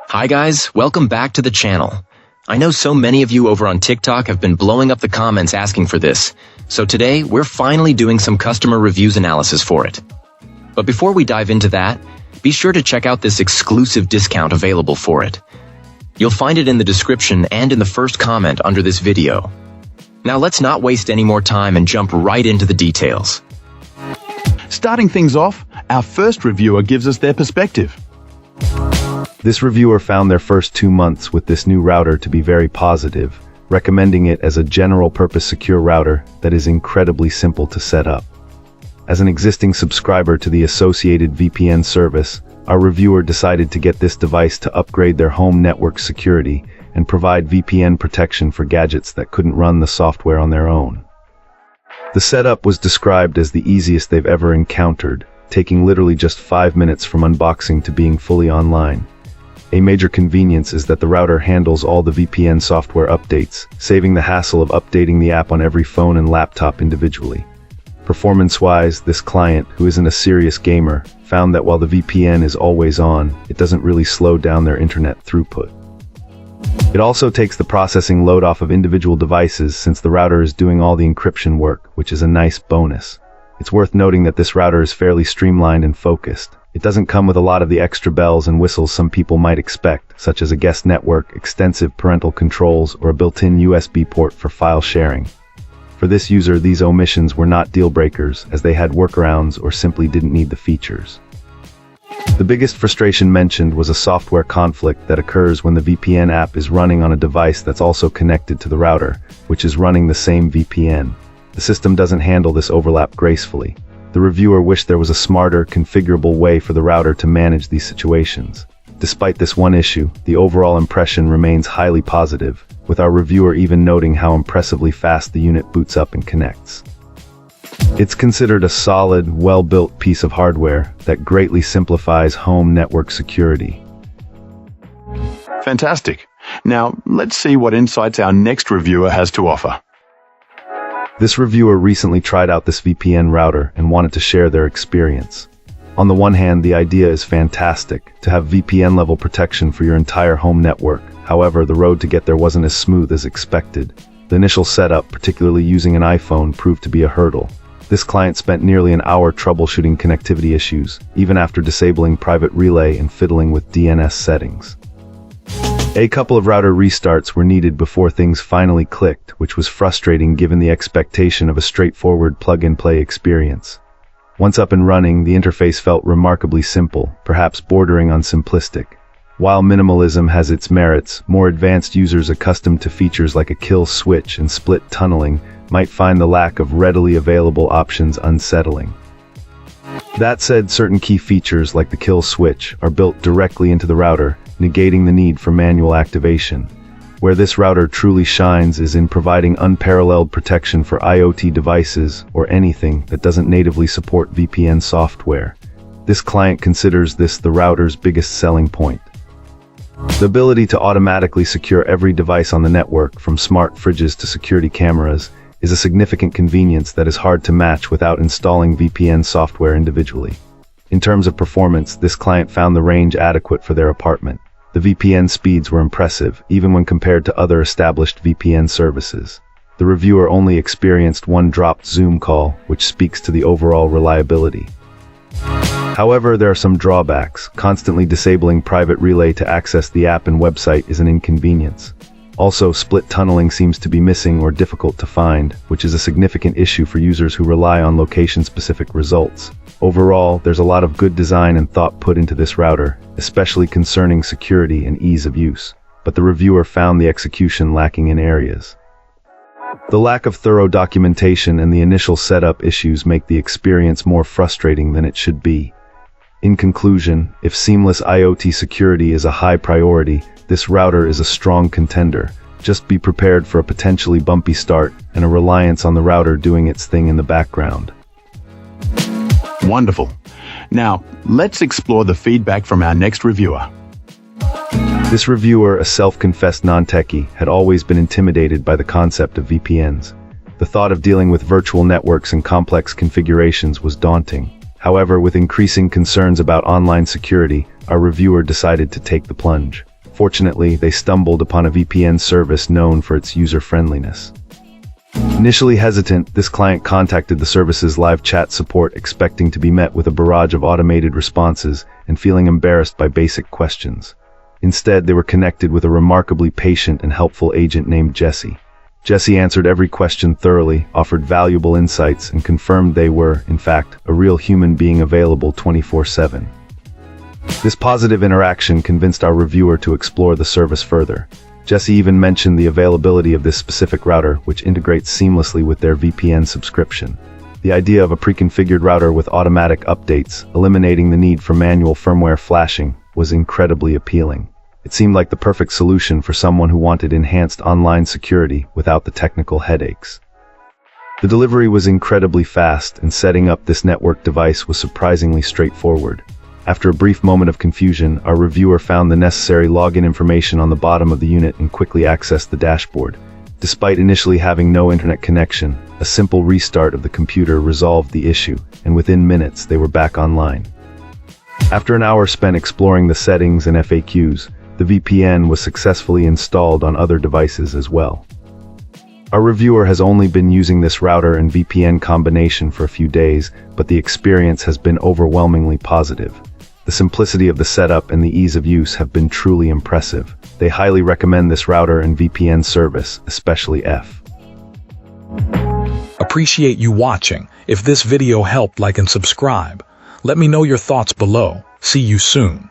Hi guys, welcome back to the channel. I know so many of you over on TikTok have been blowing up the comments asking for this, so today we're finally doing some customer reviews analysis for it. But before we dive into that, be sure to check out this exclusive discount available for it. You'll find it in the description and in the first comment under this video. Now let's not waste any more time and jump right into the details. Starting things off, our first reviewer gives us their perspective. This reviewer found their first 2 months with this new router to be very positive, recommending it as a general-purpose secure router that is incredibly simple to set up. As an existing subscriber to the associated VPN service, our reviewer decided to get this device to upgrade their home network security and provide VPN protection for gadgets that couldn't run the software on their own. The setup was described as the easiest they've ever encountered, taking literally just 5 minutes from unboxing to being fully online. A major convenience is that the router handles all the VPN software updates, saving the hassle of updating the app on every phone and laptop individually. Performance-wise, this client, who isn't a serious gamer, found that while the VPN is always on, it doesn't really slow down their internet throughput. It also takes the processing load off of individual devices since the router is doing all the encryption work, which is a nice bonus. It's worth noting that this router is fairly streamlined and focused. It doesn't come with a lot of the extra bells and whistles some people might expect, such as a guest network, extensive parental controls, or a built-in USB port for file sharing. For this user, these omissions were not deal breakers, as they had workarounds or simply didn't need the features. The biggest frustration mentioned was a software conflict that occurs when the VPN app is running on a device that's also connected to the router, which is running the same VPN. The system doesn't handle this overlap gracefully. The reviewer wished there was a smarter, configurable way for the router to manage these situations. Despite this one issue, the overall impression remains highly positive, with our reviewer even noting how impressively fast the unit boots up and connects. It's considered a solid, well-built piece of hardware that greatly simplifies home network security. Fantastic. Now, let's see what insights our next reviewer has to offer. This reviewer recently tried out this VPN router and wanted to share their experience. On the one hand, the idea is fantastic, to have VPN-level protection for your entire home network. However, the road to get there wasn't as smooth as expected. The initial setup, particularly using an iPhone, proved to be a hurdle. This client spent nearly an hour troubleshooting connectivity issues, even after disabling private relay and fiddling with DNS settings. A couple of router restarts were needed before things finally clicked, which was frustrating given the expectation of a straightforward plug-and-play experience. Once up and running, the interface felt remarkably simple, perhaps bordering on simplistic. While minimalism has its merits, more advanced users accustomed to features like a kill switch and split tunneling might find the lack of readily available options unsettling. That said, certain key features like the kill switch are built directly into the router, negating the need for manual activation. Where this router truly shines is in providing unparalleled protection for IoT devices or anything that doesn't natively support VPN software. This client considers this the router's biggest selling point. The ability to automatically secure every device on the network, from smart fridges to security cameras, is a significant convenience that is hard to match without installing VPN software individually. In terms of performance, this client found the range adequate for their apartment. The VPN speeds were impressive, even when compared to other established VPN services. The reviewer only experienced one dropped Zoom call, which speaks to the overall reliability. However, there are some drawbacks. Constantly disabling private relay to access the app and website is an inconvenience. Also, split tunneling seems to be missing or difficult to find, which is a significant issue for users who rely on location-specific results. Overall, there's a lot of good design and thought put into this router, especially concerning security and ease of use, but the reviewer found the execution lacking in areas. The lack of thorough documentation and the initial setup issues make the experience more frustrating than it should be. In conclusion, if seamless IoT security is a high priority, this router is a strong contender. Just be prepared for a potentially bumpy start and a reliance on the router doing its thing in the background. Wonderful. Now, let's explore the feedback from our next reviewer. This reviewer, a self-confessed non-techie, had always been intimidated by the concept of VPNs. The thought of dealing with virtual networks and complex configurations was daunting. However, with increasing concerns about online security, our reviewer decided to take the plunge. Fortunately, they stumbled upon a VPN service known for its user-friendliness. Initially hesitant, this client contacted the service's live chat support expecting to be met with a barrage of automated responses and feeling embarrassed by basic questions. Instead, they were connected with a remarkably patient and helpful agent named Jesse. Jesse answered every question thoroughly, offered valuable insights, and confirmed they were, in fact, a real human being available 24/7. This positive interaction convinced our reviewer to explore the service further. Jesse even mentioned the availability of this specific router, which integrates seamlessly with their VPN subscription. The idea of a pre-configured router with automatic updates, eliminating the need for manual firmware flashing, was incredibly appealing. It seemed like the perfect solution for someone who wanted enhanced online security without the technical headaches. The delivery was incredibly fast, and setting up this network device was surprisingly straightforward. After a brief moment of confusion, our reviewer found the necessary login information on the bottom of the unit and quickly accessed the dashboard. Despite initially having no internet connection, a simple restart of the computer resolved the issue, and within minutes they were back online. After an hour spent exploring the settings and FAQs, the VPN was successfully installed on other devices as well. Our reviewer has only been using this router and VPN combination for a few days, but the experience has been overwhelmingly positive. The simplicity of the setup and the ease of use have been truly impressive. They highly recommend this router and VPN service, especially F. Appreciate you watching. If this video helped, like and subscribe. Let me know your thoughts below. See you soon.